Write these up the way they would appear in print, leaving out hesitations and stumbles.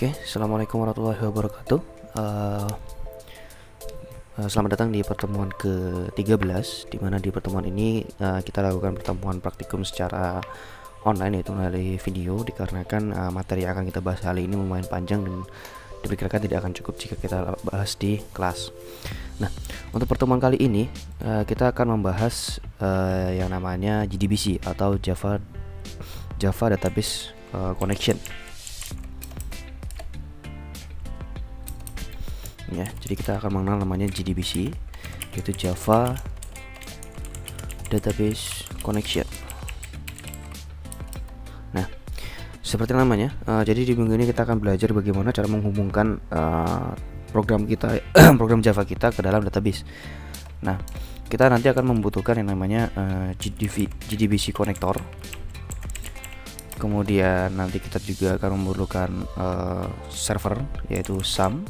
Oke, assalamualaikum warahmatullahi wabarakatuh. Selamat datang di pertemuan ke-13, di mana di pertemuan ini kita lakukan pertemuan praktikum secara online, yaitu melalui video, dikarenakan materi yang akan kita bahas kali ini lumayan panjang dan diperkirakan tidak akan cukup jika kita bahas di kelas. Nah, untuk pertemuan kali ini kita akan membahas yang namanya JDBC atau Java Database Connection. Ya, jadi kita akan mengenal namanya JDBC, yaitu Java Database Connection. Nah, seperti namanya, jadi di minggu ini kita akan belajar bagaimana cara menghubungkan program kita, program Java kita ke dalam database. Nah, kita nanti akan membutuhkan yang namanya JDBC connector. Kemudian nanti kita juga akan memerlukan server, yaitu SAM,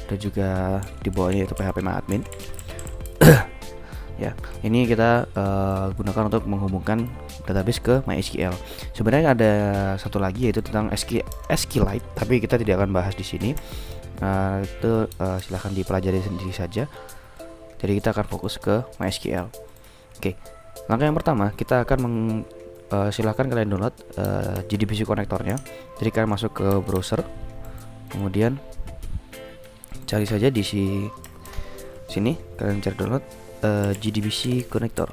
dan juga di bawahnya yaitu phpMyAdmin. Ya, ini kita gunakan untuk menghubungkan database ke MySQL. Sebenarnya ada satu lagi yaitu tentang SQLite, tapi kita tidak akan bahas di sini. Silahkan dipelajari sendiri saja. Jadi kita akan fokus ke MySQL. Oke, langkah yang pertama kita akan silahkan kalian download JDBC konektornya. Jadi kalian masuk ke browser, kemudian cari saja di sini, kalian cari download JDBC connector.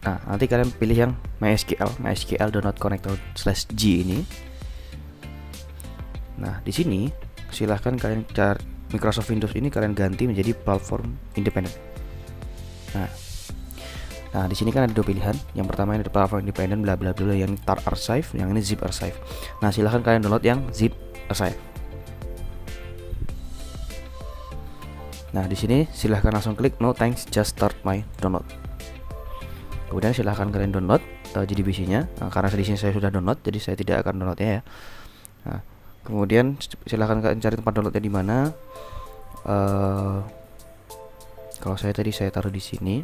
Nah, nanti kalian pilih yang MySQL download connector/g ini. Nah, di sini silahkan kalian cari Microsoft Windows ini, kalian ganti menjadi platform independen. Nah, di sini kan ada dua pilihan. Yang pertama ini ada platform independen bla bla bla, yang tar archive, yang ini zip archive. Nah, silahkan kalian download yang zip archive. Nah, di sini silahkan langsung klik no thanks, just start my download. Kemudian silahkan kalian download JDBC-nya. Nah, karena di sini saya sudah download, jadi saya tidak akan downloadnya ya. Nah, kemudian silahkan kalian cari tempat downloadnya di mana. Kalau saya tadi saya taruh di sini.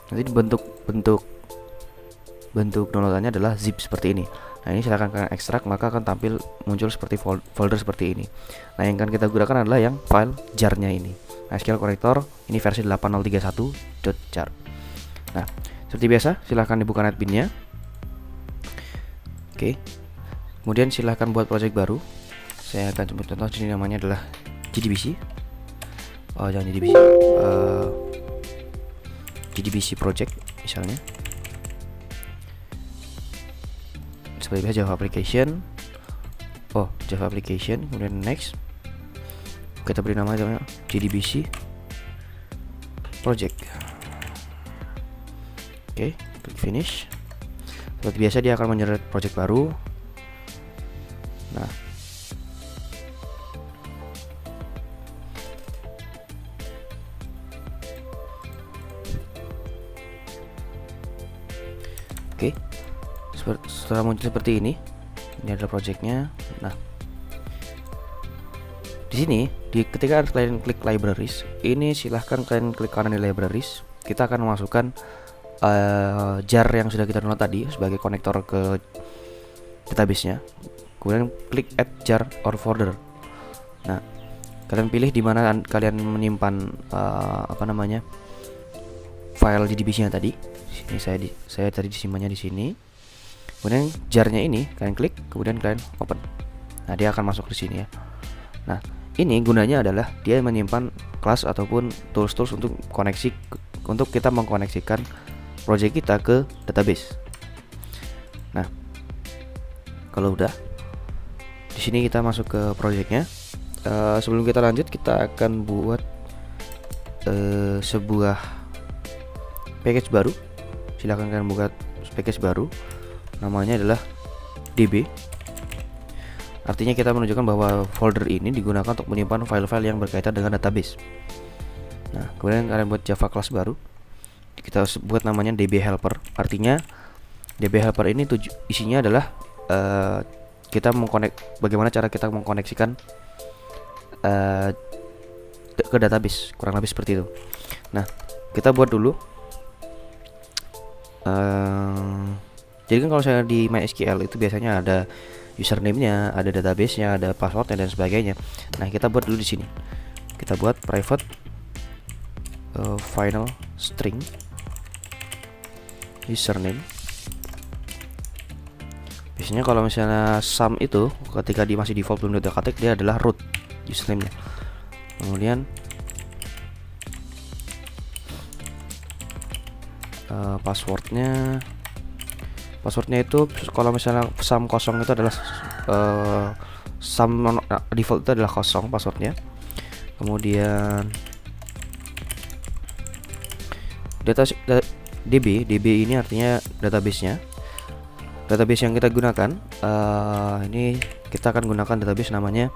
Nanti bentuk downloadannya adalah zip seperti ini. Nah, ini silahkan kalian ekstrak, maka akan tampil muncul seperti folder seperti ini. Nah, yang akan kita gunakan adalah yang file jar-nya ini. MySQL connector ini versi 8031.jar. Nah, seperti biasa silahkan dibuka netbin-nya. Oke. Kemudian silahkan buat project baru. Saya akan sebut contoh sini, namanya adalah JDBC. Jangan JDBC. JDBC project misalnya. Seperti biasa Java application. Java application, kemudian next. Kita beri nama JDBC project. Oke, klik finish. Seperti biasa dia akan menyeret project baru. Nah, oke, setelah muncul seperti ini adalah projectnya. Nah, di sini ketika kalian klik libraries, ini silahkan kalian klik kanan di libraries. Kita akan memasukkan jar yang sudah kita download tadi sebagai konektor ke database-nya. Kemudian klik add jar or folder. Nah, kalian pilih di mana kalian menyimpan file JDBC-nya tadi. Ini saya tadi disimpannya di sini. Kemudian jar-nya ini kalian klik, kemudian kalian open. Nah, dia akan masuk di sini ya. Nah, ini gunanya adalah dia menyimpan kelas ataupun tools-tools untuk kita mengkoneksikan project kita ke database. Nah, kalau udah di sini kita masuk ke projectnya. Sebelum kita lanjut, kita akan buat sebuah package baru. Silahkan kalian buka package baru, namanya adalah db. Artinya kita menunjukkan bahwa folder ini digunakan untuk menyimpan file-file yang berkaitan dengan database. Nah, kemudian kalian buat Java class baru, kita buat namanya db helper. Artinya db helper ini isinya adalah bagaimana cara kita mengkoneksikan ke database, kurang lebih seperti itu. Nah, kita buat dulu Jadi kan kalau saya di MySQL itu biasanya ada username-nya, ada database-nya, ada password-nya dan sebagainya. Nah, kita buat dulu di sini. Kita buat private final string username. Biasanya kalau misalnya sum itu ketika di masih default belum diketik, dia adalah root username-nya. Kemudian passwordnya itu kalau misalnya sum kosong itu adalah sum default itu adalah kosong passwordnya. Kemudian DB ini artinya database-nya. Database yang kita gunakan ini kita akan gunakan database namanya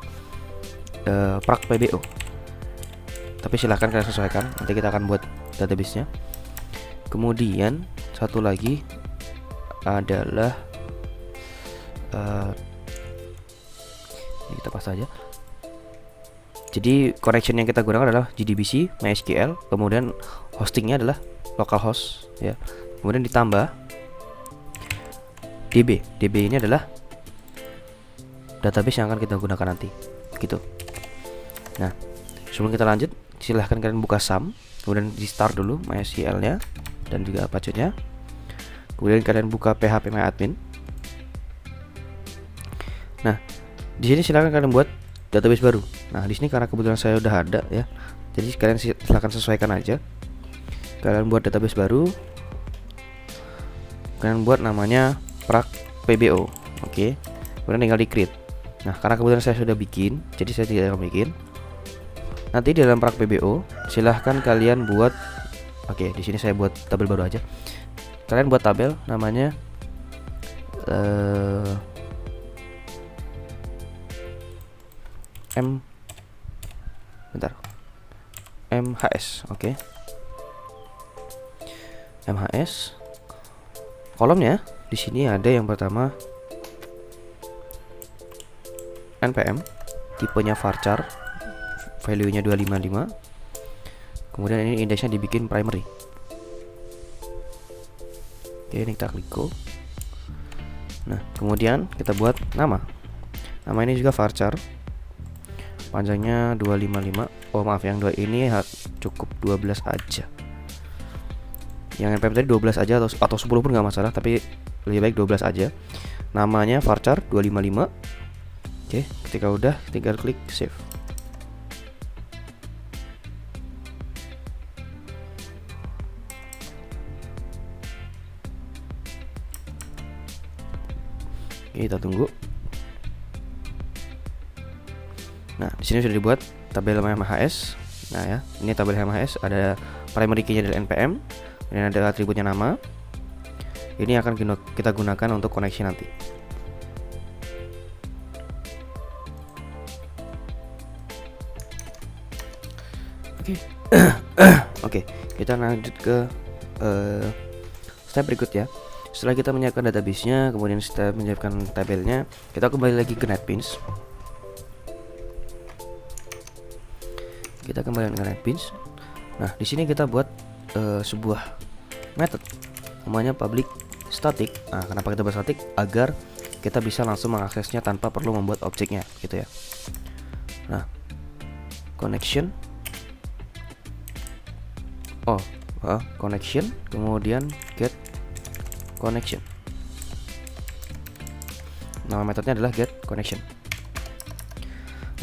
Prac PBO. Tapi silahkan kalian sesuaikan, nanti kita akan buat database-nya. Kemudian satu lagi adalah ini kita pas aja. Jadi connection yang kita gunakan adalah JDBC, MySQL, kemudian hostingnya adalah localhost ya. Kemudian ditambah DB. DB ini adalah database yang akan kita gunakan nanti. Gitu. Nah, sebelum kita lanjut, silahkan kalian buka sum, kemudian di start dulu MySQL-nya dan juga Apache-nya. Kemudian kalian buka phpMyAdmin. Nah, di sini silahkan kalian buat database baru. Nah, di sini karena kebetulan saya udah ada ya. Jadi kalian silahkan sesuaikan aja. Kalian buat database baru. Kalian buat namanya Prac PBO. Oke. Kemudian tinggal di create. Nah, karena kebetulan saya sudah bikin, jadi saya tidak akan bikin. Nanti di dalam Prac PBO, silahkan kalian buat. Oke, di sini saya buat tabel baru aja. Kalian buat tabel namanya MHS. Oke. MHS. Kolomnya di sini ada yang pertama npm, tipenya varchar, value-nya 255. Kemudian ini indeksnya dibikin primary. Oke, ini kita klik go. Nah, kemudian kita buat nama. Nama ini juga varchar. Panjangnya 255. Oh, maaf, yang dua ini cukup 12 aja. Yang npm tadi 12 aja atau 10 pun nggak masalah, tapi lebih baik 12 aja. Namanya varchar 255. Oke, ketika udah tinggal klik save. Kita tunggu. Nah, di sini sudah dibuat tabel MHS. Nah ya, ini tabel MHS, ada primary key-nya dari npm, ini ada atributnya nama. Ini akan kita gunakan untuk koneksi nanti. Oke. Oke, kita lanjut ke step berikutnya. Setelah kita menyiapkan database-nya, kemudian kita menyiapkan tabelnya, kita kembali lagi ke NetBeans. Kita kembali ke NetBeans. Nah, di sini kita buat sebuah method namanya public static. Nah, kenapa kita buat static? Agar kita bisa langsung mengaksesnya tanpa perlu membuat objeknya, gitu ya. Nah, connection. Connection, kemudian get connection. Nama metodenya adalah get connection.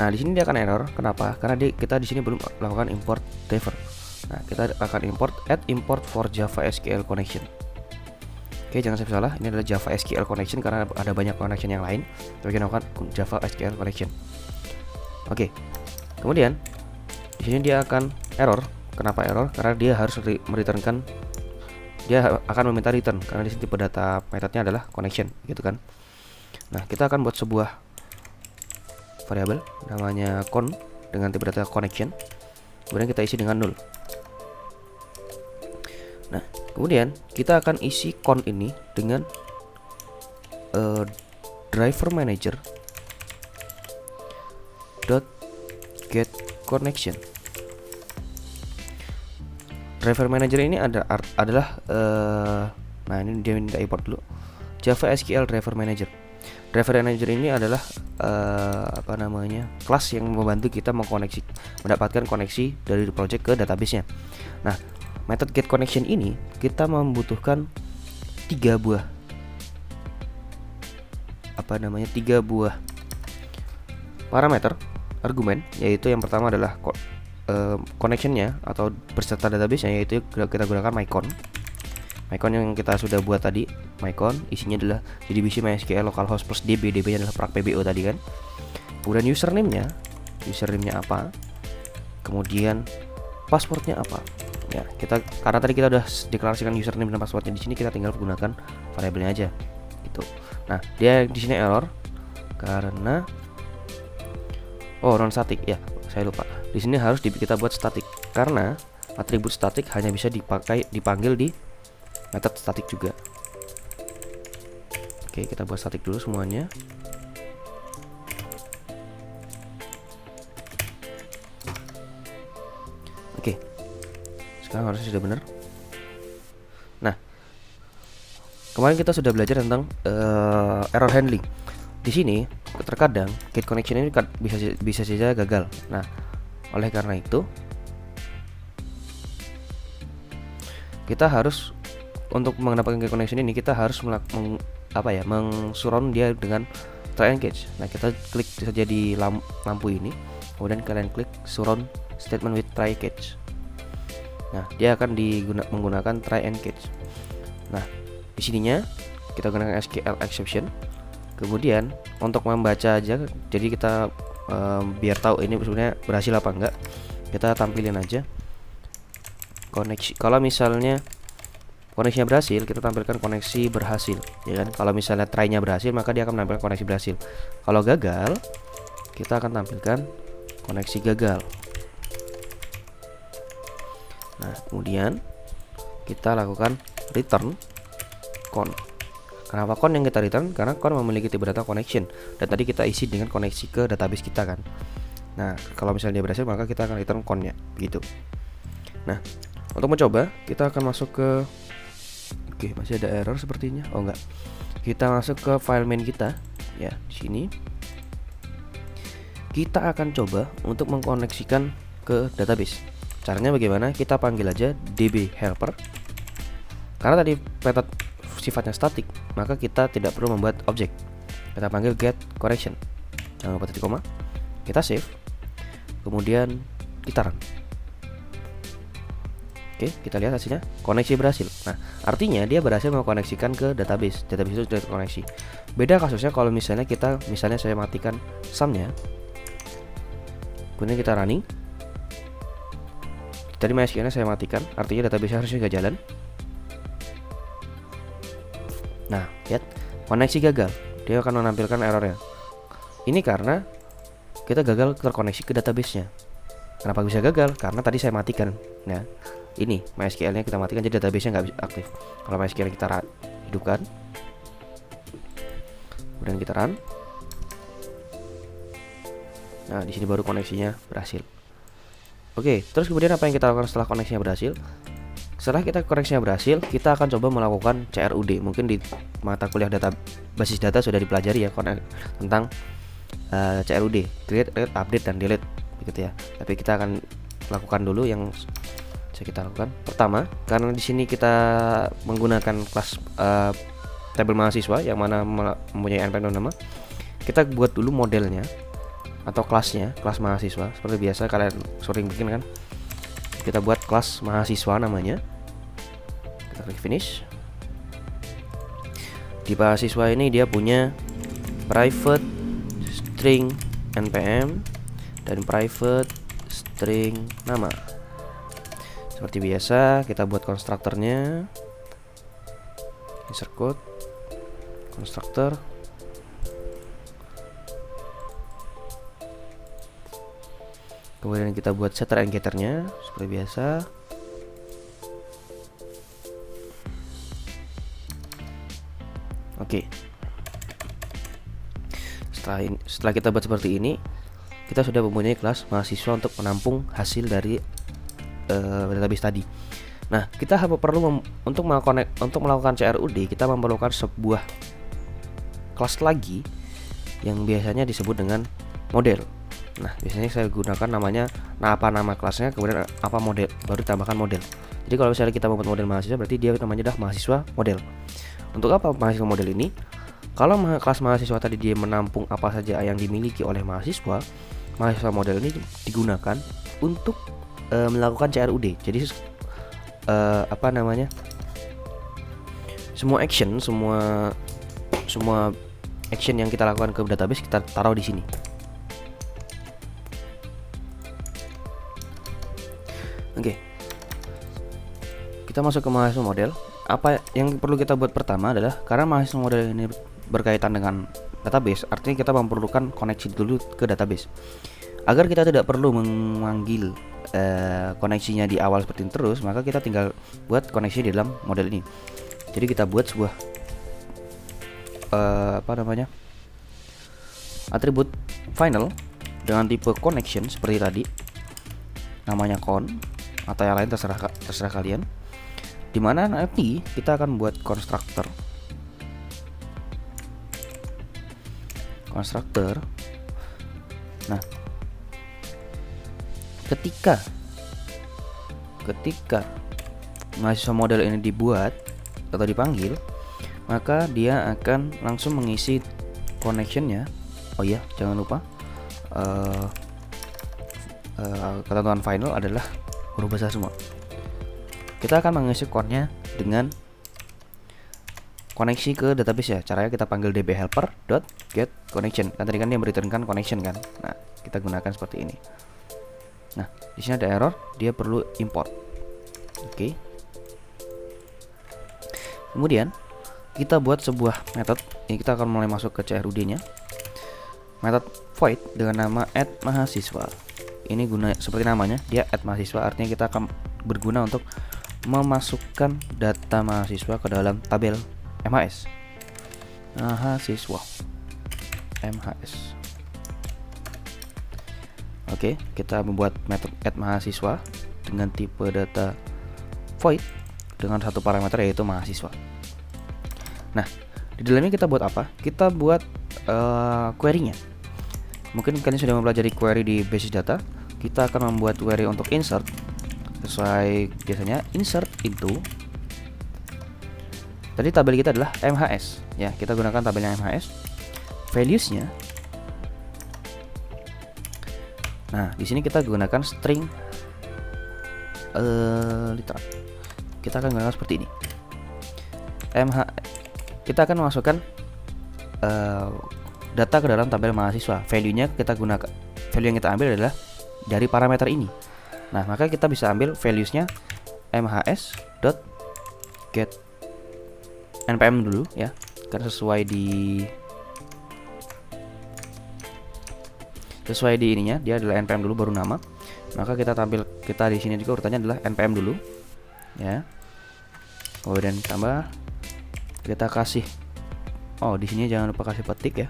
Nah, di sini dia akan error. Kenapa? Karena kita di sini belum melakukan import driver. Nah, kita akan import for Java SQL connection. Oke, jangan sampai salah. Ini adalah Java SQL connection karena ada banyak connection yang lain. Tapi kita melakukan Java SQL connection. Oke. Kemudian di sini dia akan error. Kenapa error? Karena dia harus mereturnkan. Dia akan meminta return karena di sini tipe data metodenya adalah connection, gitu kan. Nah, kita akan buat sebuah variabel namanya con dengan tipe data connection. Kemudian kita isi dengan null. Nah, kemudian kita akan isi con ini dengan driver manager dot get connection. Driver manager ini adalah Nah, ini dia minta import dulu. Java SQL Driver Manager. Driver Manager ini adalah kelas yang membantu kita mendapatkan koneksi dari project ke database-nya. Nah, method get connection ini kita membutuhkan 3 buah parameter argumen, yaitu yang pertama adalah connection-nya atau beserta database-nya, yaitu kita gunakan mycon yang kita sudah buat tadi. Mycon isinya adalah JDBC MySQL localhost plus DB, DB-nya adalah Prague PBO tadi kan. Kemudian username-nya apa, kemudian passwordnya apa. Ya, karena tadi kita udah deklarasikan username dan passwordnya di sini, kita tinggal gunakan variabelnya aja gitu. Nah, dia di sini error karena non static ya, saya lupa. Di sini harus kita buat static karena atribut static hanya bisa dipanggil di method static juga. Oke, kita buat static dulu semuanya. Oke, sekarang harusnya sudah benar. Nah, kemarin kita sudah belajar tentang error handling. Di sini terkadang get connection ini bisa saja gagal. Nah, oleh karena itu kita harus, untuk mendapatkan get connection ini, kita harus mengsurround dia dengan try and catch. Nah, kita klik saja di lampu ini, kemudian kalian klik surround statement with try catch. Nah, dia akan menggunakan try and catch. Nah, di sininya kita gunakan SQL exception. Kemudian untuk membaca aja, jadi kita biar tahu ini sebenarnya berhasil apa enggak, kita tampilin aja koneksi. Kalau misalnya koneksinya berhasil, kita tampilkan koneksi berhasil, ya kan? Kalau misalnya try-nya berhasil, maka dia akan menampilkan koneksi berhasil. Kalau gagal, kita akan tampilkan koneksi gagal. Nah, kemudian kita lakukan return con. Kenapa con yang kita return? Karena con memiliki tipe data connection, dan tadi kita isi dengan koneksi ke database kita kan. Nah, kalau misalnya dia berhasil, maka kita akan return con-nya gitu. Nah, untuk mencoba, kita akan masuk ke masih ada error sepertinya. Oh enggak. Kita masuk ke file main kita ya. Di sini kita akan coba untuk mengkoneksikan ke database. Caranya bagaimana? Kita panggil aja db helper. Karena tadi method sifatnya static, maka kita tidak perlu membuat objek. Kita panggil get connection. Jangan lupa titik koma. Kita save. Kemudian kita run. Oke, kita lihat hasilnya, koneksi berhasil. Nah, artinya dia berhasil mengkoneksikan ke database. Database itu sudah terkoneksi. Beda kasusnya kalau misalnya saya matikan sum-nya, kemudian kita running. Tadi MySQL-nya saya matikan, artinya database harusnya nggak jalan. Nah, lihat, koneksi gagal. Dia akan menampilkan errornya. Ini karena kita gagal terkoneksi ke database-nya. Kenapa bisa gagal? Karena tadi saya matikan. Nah, ini MySQL-nya kita matikan, jadi database-nya nggak bisa aktif. Kalau MySQL kita hidupkan, kemudian kita run. Nah, di sini baru koneksinya berhasil. Oke, terus kemudian apa yang kita lakukan setelah koneksinya berhasil? Setelah kita koneksinya berhasil, kita akan coba melakukan CRUD. Mungkin di mata kuliah basis data sudah dipelajari ya tentang CRUD, create, read, update, dan delete, begitu ya. Tapi kita akan lakukan dulu yang kita lakukan. Pertama, karena di sini kita menggunakan kelas tabel mahasiswa yang mana mempunyai npm nama, kita buat dulu modelnya atau kelasnya, kelas mahasiswa. Seperti biasa kalian sering bikin kan. Kita buat kelas mahasiswa namanya. Kita klik finish. Di mahasiswa ini dia punya private string npm dan private string nama. Seperti biasa, kita buat konstruktornya. Insert code, konstruktor. Kemudian kita buat setter and getternya seperti biasa. Oke. Setelah kita buat seperti ini, kita sudah mempunyai kelas mahasiswa untuk menampung hasil dari database tadi. Nah, kita perlu untuk melakukan CRUD, kita memerlukan sebuah kelas lagi yang biasanya disebut dengan model. Nah, biasanya saya gunakan namanya, apa nama kelasnya, kemudian apa model, baru ditambahkan model. Jadi kalau misalnya kita membuat model mahasiswa, berarti dia namanya adalah mahasiswa model. Untuk apa mahasiswa model ini? Kalau kelas mahasiswa tadi dia menampung apa saja yang dimiliki oleh mahasiswa, mahasiswa model ini digunakan untuk melakukan CRUD. Jadi semua action yang kita lakukan ke database kita taruh di sini. Oke. Kita masuk ke mahasiswa model. Apa yang perlu kita buat pertama adalah, karena mahasiswa model ini berkaitan dengan database, artinya kita memerlukan koneksi dulu ke database. Agar kita tidak perlu memanggil koneksinya di awal seperti ini terus, maka kita tinggal buat koneksi di dalam model ini. Jadi kita buat sebuah atribut final dengan tipe connection seperti tadi, namanya con atau yang lain terserah kalian. Dimana nanti kita akan buat constructor. Nah, ketika mahasiswa model ini dibuat atau dipanggil, maka dia akan langsung mengisi connectionnya. Oh iya, jangan lupa ketentuan final adalah huruf besar semua. Kita akan mengisi core-nya dengan koneksi ke database ya. Caranya kita panggil dbhelper.getConnection. Kan tadi kan dia mereturnkan connection kan. Nah, kita gunakan seperti ini. Nah, di sini ada error, dia perlu import. Oke. Kemudian kita buat sebuah method. Ini kita akan mulai masuk ke CRUD-nya. Method void dengan nama @mahasiswa. Ini guna seperti namanya, dia @mahasiswa, artinya kita akan berguna untuk memasukkan data mahasiswa ke dalam tabel MHS. Mahasiswa MHS. Oke, kita membuat method @mahasiswa dengan tipe data void dengan satu parameter yaitu mahasiswa. Nah, di dalamnya kita buat apa? Kita buat query-nya. Mungkin kalian sudah mempelajari query di basis data. Kita akan membuat query untuk insert sesuai biasanya insert into. Tadi tabel kita adalah MHS ya, kita gunakan tabelnya MHS. Values-nya, nah di sini kita gunakan string literal. Kita akan gunakan seperti ini. Kita akan memasukkan data ke dalam tabel mahasiswa. Value-nya kita gunakan, value yang kita ambil adalah dari parameter ini. Nah, maka kita bisa ambil values-nya mhs.get npm dulu ya, karena sesuai di ininya, dia adalah npm dulu baru nama. Maka kita di sini juga urutannya adalah npm dulu ya. Kemudian tambah, kita kasih, di sini jangan lupa kasih petik ya,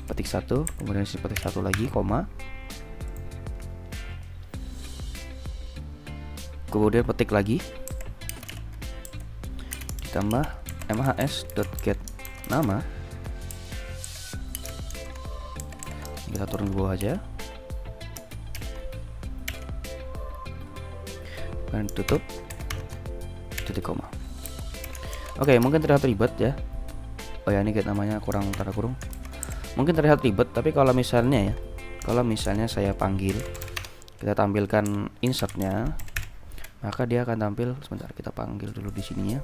petik 1, kemudian sini petik 1 lagi, koma, kemudian petik lagi, ditambah mhs.get nama. Kita turun ke bawah aja dan tutup, titik koma. Oke, mungkin terlihat ribet ya. Oh ya, ini get namanya kurang tanda kurung. Mungkin terlihat ribet, tapi kalau misalnya saya panggil, kita tampilkan insertnya, maka dia akan tampil. Sebentar, kita panggil dulu di sininya.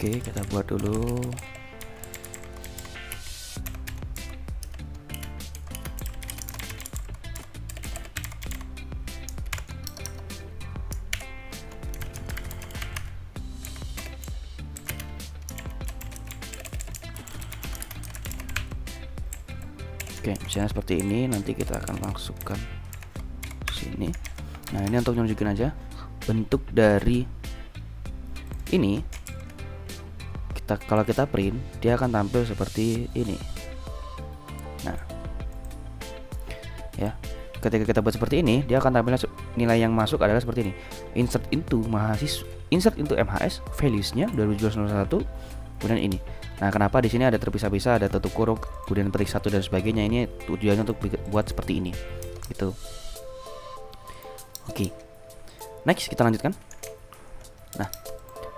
Oke, kita buat dulu. Oke, misalnya seperti ini, nanti kita akan masukkan sini. Nah, ini untuk nunjukin aja bentuk dari ini. Kalau kita print, dia akan tampil seperti ini. Nah, ya, ketika kita buat seperti ini, dia akan tampilnya nilai yang masuk adalah seperti ini. Insert into MHS, values-nya 2017-01, kemudian ini. Nah, kenapa di sini ada terpisah-pisah, ada tutup kurung, kemudian petik satu dan sebagainya? Ini tujuannya untuk buat seperti ini. Gitu. Oke. Next, kita lanjutkan. Nah,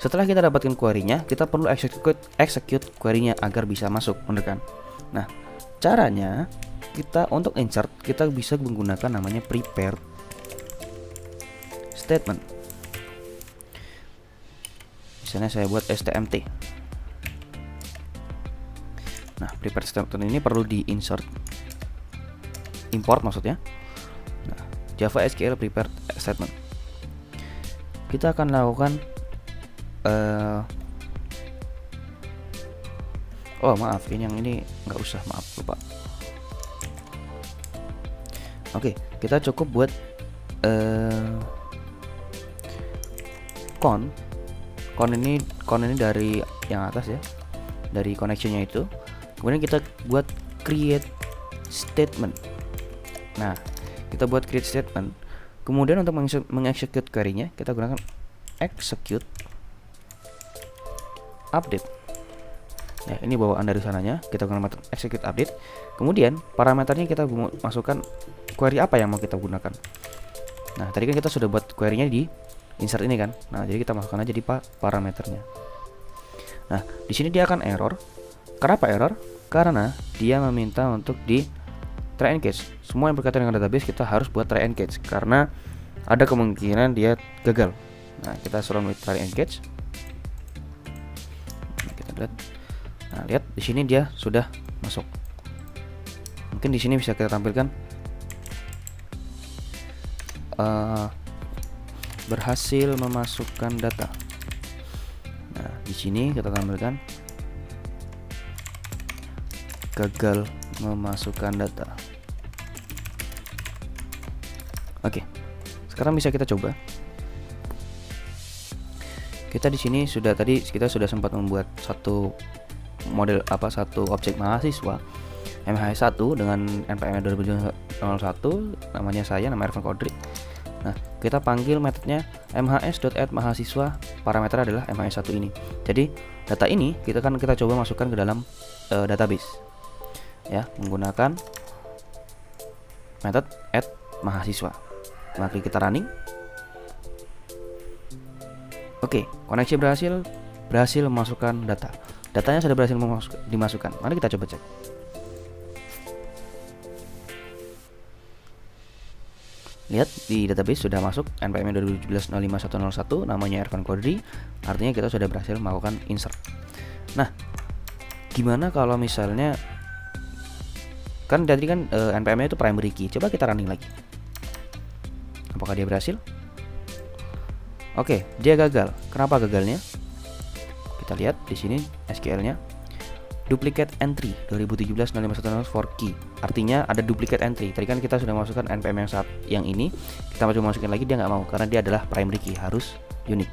setelah kita dapatkan query-nya, kita perlu execute query-nya agar bisa masuk, bener kan? Nah, caranya kita untuk insert, kita bisa menggunakan namanya prepared statement. Misalnya saya buat stmt. Nah, prepared statement ini perlu di insert, import maksudnya. Nah, Java SQL prepared statement. Kita akan lakukan oh maaf, ini yang ini nggak usah, maaf, lupa. Oke, kita cukup buat con ini dari yang atas ya, dari connectionnya itu. Kemudian kita buat create statement. Nah, kita buat create statement. Kemudian untuk mengexecute query-nya, kita gunakan execute update. Ya, ini bawaan dari sananya. Kita gunakan metode execute update. Kemudian parameternya kita masukkan query apa yang mau kita gunakan. Nah, tadi kan kita sudah buat query-nya di insert ini kan. Nah, jadi kita masukkan aja di parameternya. Nah, di sini dia akan error. Kenapa error? Karena dia meminta untuk di try and catch. Semua yang berkaitan dengan database kita harus buat try and catch karena ada kemungkinan dia gagal. Nah, kita suruh try and catch. Nah, kita lihat. Nah, lihat di sini dia sudah masuk. Mungkin di sini bisa kita tampilkan berhasil memasukkan data. Nah, di sini kita tampilkan gagal memasukkan data. Oke, sekarang bisa kita coba. Kita di sini kita sudah sempat membuat satu satu objek mahasiswa MHS1 dengan npm 2001, namanya nama Ervan Kodri. Nah, kita panggil metodenya mhs.add_mahasiswa, parameter adalah MHS1 ini. Jadi data ini kita coba masukkan ke dalam database ya, menggunakan metode add mahasiswa. Mari kita running. Oke, koneksi berhasil memasukkan data. Datanya sudah berhasil dimasukkan. Mari kita coba cek. Lihat di database sudah masuk npm 2017-05-101, namanya Ervan Kodri. Artinya kita sudah berhasil melakukan insert. Nah, gimana kalau misalnya kan tadi kan npm-nya itu primary key. Coba kita running lagi. Apakah dia berhasil? Oke, dia gagal. Kenapa gagalnya? Kita lihat di sini SQL-nya. Duplicate entry 2017-05-101 for key. Artinya ada duplicate entry. Tadi kan kita sudah masukkan npm yang ini, kita coba masukin lagi, dia nggak mau karena dia adalah primary key, harus unik.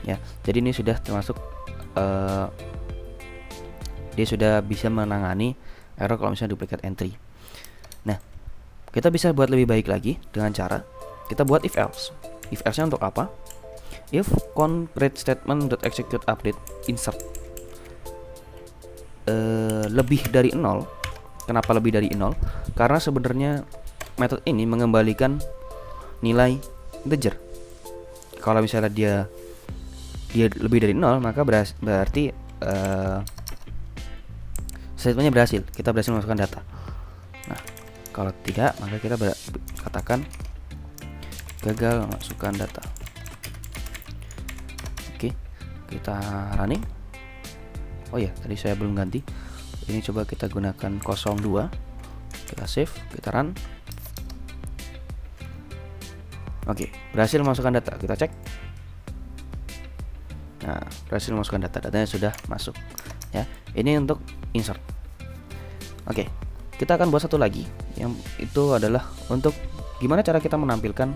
Ya, jadi ini sudah termasuk dia sudah bisa menangani error kalau misalnya duplicate entry. Nah, kita bisa buat lebih baik lagi dengan cara kita buat if else. If else-nya untuk apa? If concrete statement.execute update insert lebih dari 0. Kenapa lebih dari 0? Karena sebenarnya metode ini mengembalikan nilai integer. Kalau misalnya dia lebih dari 0, maka berarti statementnya berhasil. Kita berhasil memasukkan data. Nah, kalau tidak, maka kita katakan gagal memasukkan data. Oke, kita running. Oh ya, tadi saya belum ganti. Ini coba kita gunakan 02. Kita save, kita run. Oke, berhasil memasukkan data. Kita cek. Nah, berhasil memasukkan data. Datanya sudah masuk. Ya, ini untuk insert. Oke, kita akan buat satu lagi, yang itu adalah untuk gimana cara kita menampilkan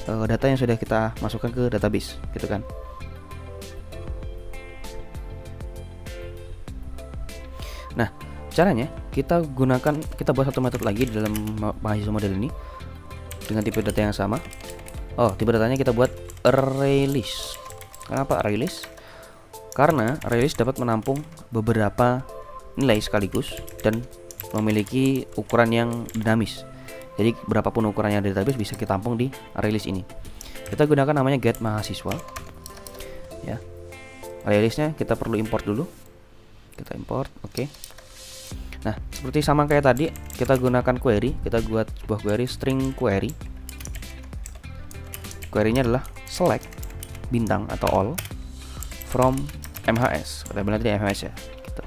data yang sudah kita masukkan ke database, gitu kan. Nah, caranya kita buat satu metode lagi di dalam mahasiswa model ini dengan tipe data yang sama. Tipe datanya kita buat ArrayList. Kenapa ArrayList? Karena ArrayList dapat menampung beberapa nilai sekaligus dan memiliki ukuran yang dinamis. Jadi berapapun ukurannya di database bisa kita tampung di ArrayList ini. Kita gunakan namanya get mahasiswa. Ya. ArrayListnya kita perlu import dulu. Kita import, oke. Nah, seperti sama kayak tadi, kita gunakan query. Kita buat sebuah query string query. Query-nya adalah select bintang atau all from MHS. Kita bilang tadi MHS ya. Gitu.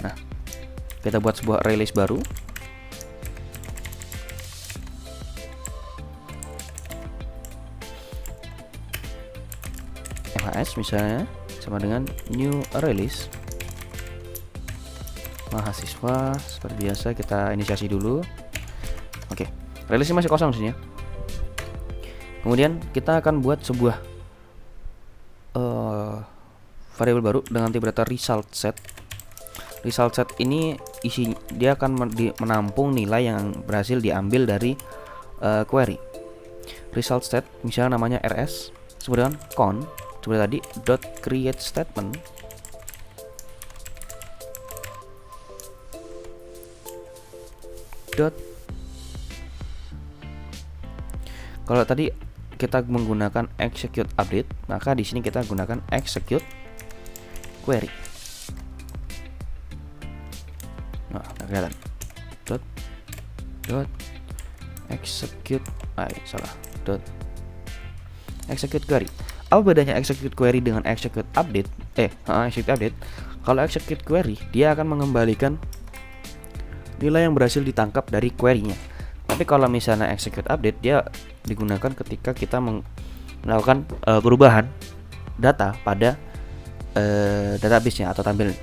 Nah, kita buat sebuah ArrayList baru. MHS misalnya sama dengan new ArrayList mahasiswa. Seperti biasa kita inisiasi dulu. Oke, ArrayList masih kosong sini ya. Kemudian kita akan buat sebuah variabel baru dengan tipe data result set. Result set ini dia akan menampung nilai yang berhasil diambil dari query. Result set misalnya namanya rs, kemudian count seperti tadi dot create statement dot. Kalau tadi kita menggunakan execute update, maka di sini kita gunakan execute query. Nah, kelihatan. Dot execute dot execute query. Apa bedanya execute query dengan execute update? Execute update. Kalau execute query, dia akan mengembalikan nilai yang berhasil ditangkap dari query-nya. Tapi kalau misalnya execute update, dia digunakan ketika kita melakukan perubahan data pada database-nya atau tampil.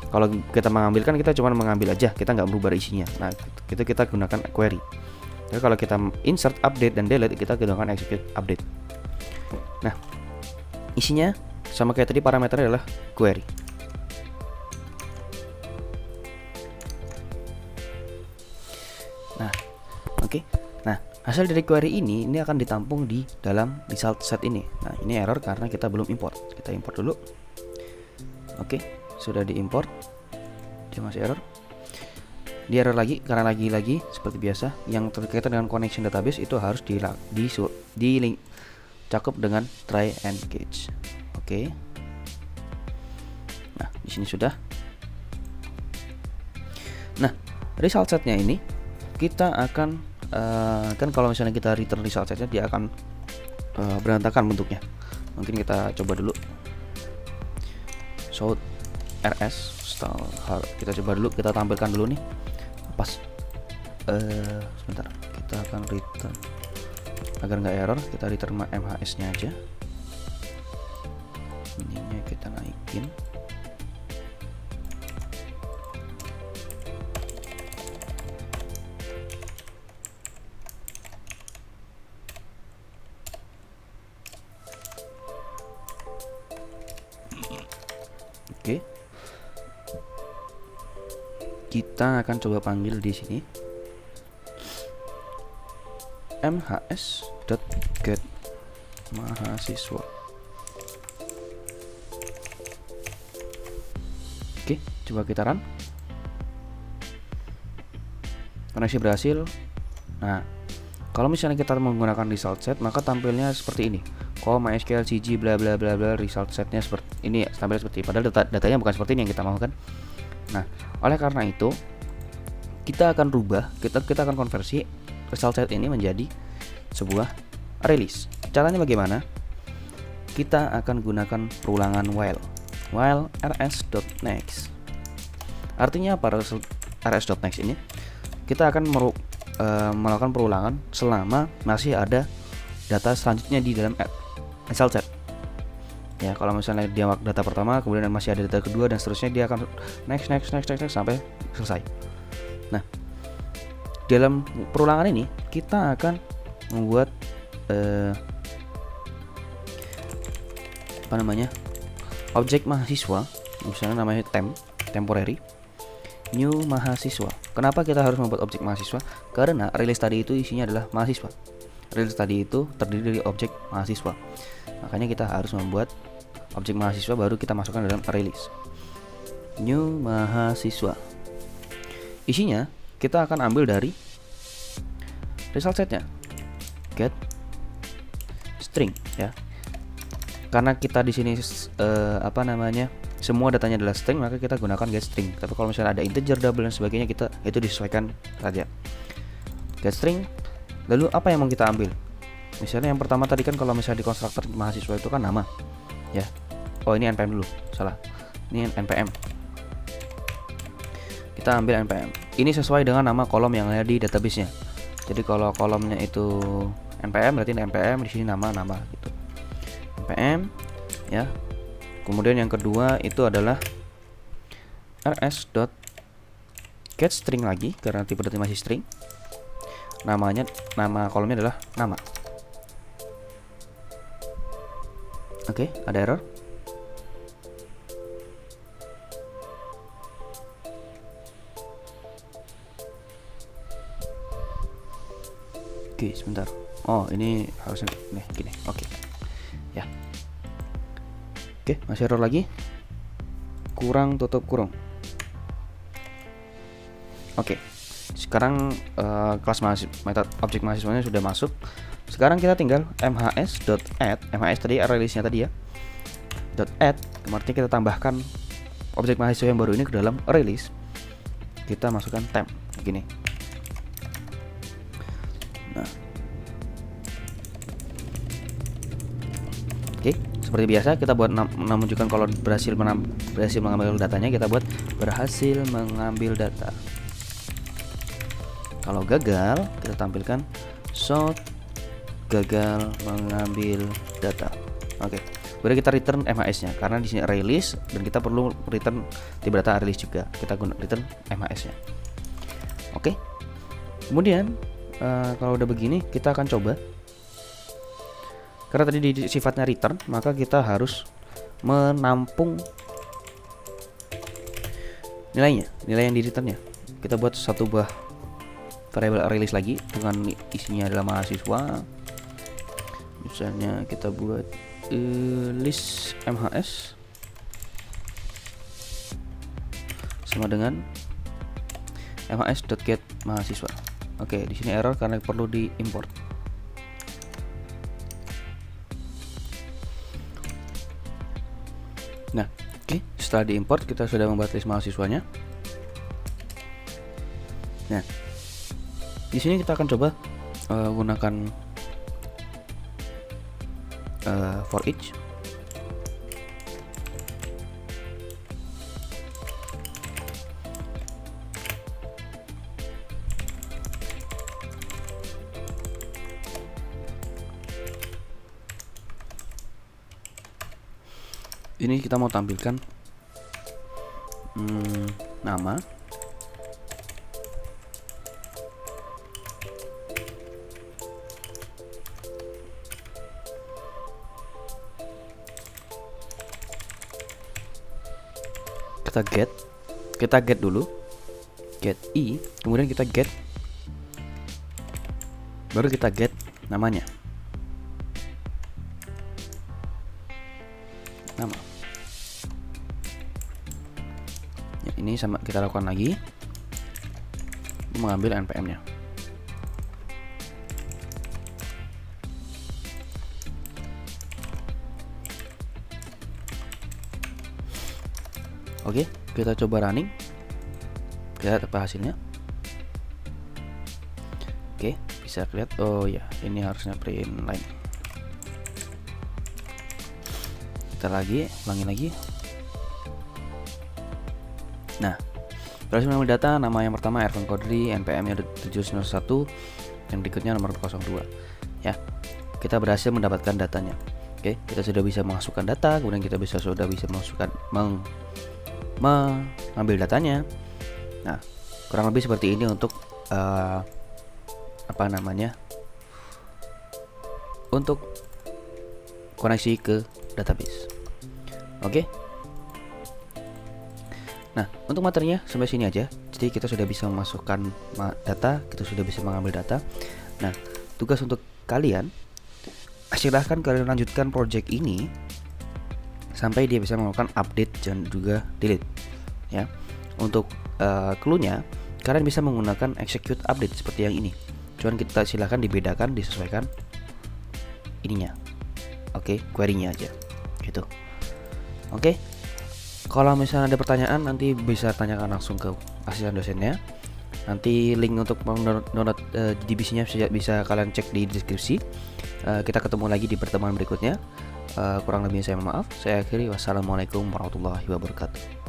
Kalau kita mengambilkan, kita cuma mengambil aja, kita nggak merubah isinya. Nah, itu kita gunakan query. Tapi kalau kita insert, update, dan delete, kita gunakan execute update. Nah, isinya sama kayak tadi, parameternya adalah query. Nah, oke. Nah, hasil dari query ini akan ditampung di dalam result set ini. Nah, ini error karena kita belum import. Kita import dulu. Oke, sudah diimport. Dia masih error. Dia error lagi karena lagi-lagi seperti biasa yang terkaitan dengan connection database itu harus cakup dengan try and catch. Oke. Nah, di sini sudah. Nah, result setnya ini kita akan kan kalau misalnya kita return result setnya, dia akan berantakan bentuknya. Mungkin kita coba dulu show rs kita coba dulu, kita tampilkan dulu nih pas sebentar, kita akan return agar nggak error, kita return MHS nya aja, ininya kita naikin. Oke. Kita akan coba panggil di sini mhs.get mahasiswa. Oke, coba kita run. Koneksi berhasil. Nah, kalau misalnya kita menggunakan result set, maka tampilnya seperti ini. MySQL CG bla bla bla bla, result setnya seperti ini, tampil seperti, padahal datanya bukan seperti ini yang kita mau kan. Nah, oleh karena itu kita akan rubah, kita akan konversi result set ini menjadi sebuah ArrayList. Caranya bagaimana? Kita akan gunakan perulangan while rs.next. Artinya apa rs.next ini? Kita akan melakukan perulangan selama masih ada data selanjutnya di dalam result set. Ya, kalau misalnya dia data pertama, kemudian masih ada data kedua dan seterusnya, dia akan next sampai selesai. Nah, dalam perulangan ini kita akan membuat objek mahasiswa, misalnya namanya temporary new mahasiswa. Kenapa kita harus membuat objek mahasiswa? Karena release tadi itu isinya adalah mahasiswa. Release tadi itu terdiri dari objek mahasiswa. Makanya kita harus membuat objek mahasiswa baru kita masukkan dalam release. New mahasiswa. Isinya kita akan ambil dari result setnya. Get string ya. Karena kita di sini semua datanya adalah string, maka kita gunakan get string. Tapi kalau misalnya ada integer, double dan sebagainya, kita itu disesuaikan saja. Get string. Lalu apa yang mau kita ambil? Misalnya yang pertama tadi kan kalau misalnya di konstruktor mahasiswa itu kan nama. Ya. Oh, ini npm dulu. Salah. Ini npm. Kita ambil npm. Ini sesuai dengan nama kolom yang ada di database-nya. Jadi kalau kolomnya itu npm, berarti npm di sini nama gitu. npm ya. Kemudian yang kedua itu adalah rs.getString lagi karena tipe data masih string. Nama kolomnya adalah nama. Oke, ada error. Oke, sebentar. Oh, ini harusnya nih gini. Oke. Ya. Oke, masih error lagi. Kurang tutup kurung. Oke. Sekarang kelas metode objek mahasiswanya sudah masuk. Sekarang kita tinggal mhs.add. MHS tadi release-nya tadi ya. .add, artinya kita tambahkan objek mahasiswa yang baru ini ke dalam release. Kita masukkan temp gini. Nah. Oke, seperti biasa kita buat menunjukkan kalau berhasil mengambil datanya, kita buat berhasil mengambil data. Kalau gagal, kita tampilkan short gagal mengambil data. Oke. Kemudian kita return MHS-nya karena di sini release dan kita perlu return tipe data release juga. Kita gunakan return MHS-nya. Oke. Kemudian kalau udah begini kita akan coba. Karena tadi di sifatnya return, maka kita harus menampung nilai yang di returnnya. Kita buat satu buah variable release lagi dengan isinya adalah mahasiswa. Misalnya kita buat list MHS sama dengan mhs.get mahasiswa. Oke, di sini error karena perlu diimport. Nah, oke, setelah diimport kita sudah membuat list mahasiswanya. Nah, di sini kita akan coba gunakan for each. Ini kita mau tampilkan nama, kita get dulu, get i, kemudian kita get, baru kita get namanya, nama. Ya, ini sama kita lakukan lagi, mengambil npm-nya. Oke, kita coba running. Lihat apa hasilnya. Oke, bisa lihat. Oh ya, ini harusnya print line. Kita ulangi lagi. Nah, berhasil mengambil data. Nama yang pertama Ervan Kodri, npm-nya 791, yang berikutnya nomor 02. Ya, kita berhasil mendapatkan datanya. Oke, kita sudah bisa memasukkan data, kemudian kita sudah bisa mengambil datanya. Nah, Kurang lebih seperti ini untuk apa namanya, untuk koneksi ke database. Oke. Nah, untuk materinya sampai sini aja. Jadi kita sudah bisa memasukkan data, kita sudah bisa mengambil data. Nah, tugas untuk kalian, silahkan kalian lanjutkan project ini sampai dia bisa melakukan update dan juga delete ya. Untuk clue-nya, kalian bisa menggunakan execute update seperti yang ini. Cuman kita silahkan dibedakan, disesuaikan ininya. Oke, query-nya aja gitu. Oke. Kalau misalnya ada pertanyaan, nanti bisa tanyakan langsung ke asisten dosennya. Nanti link untuk download DBC-nya bisa kalian cek di deskripsi. Kita ketemu lagi di pertemuan berikutnya. Kurang lebihnya saya mohon maaf. Saya akhiri, wassalamualaikum warahmatullahi wabarakatuh.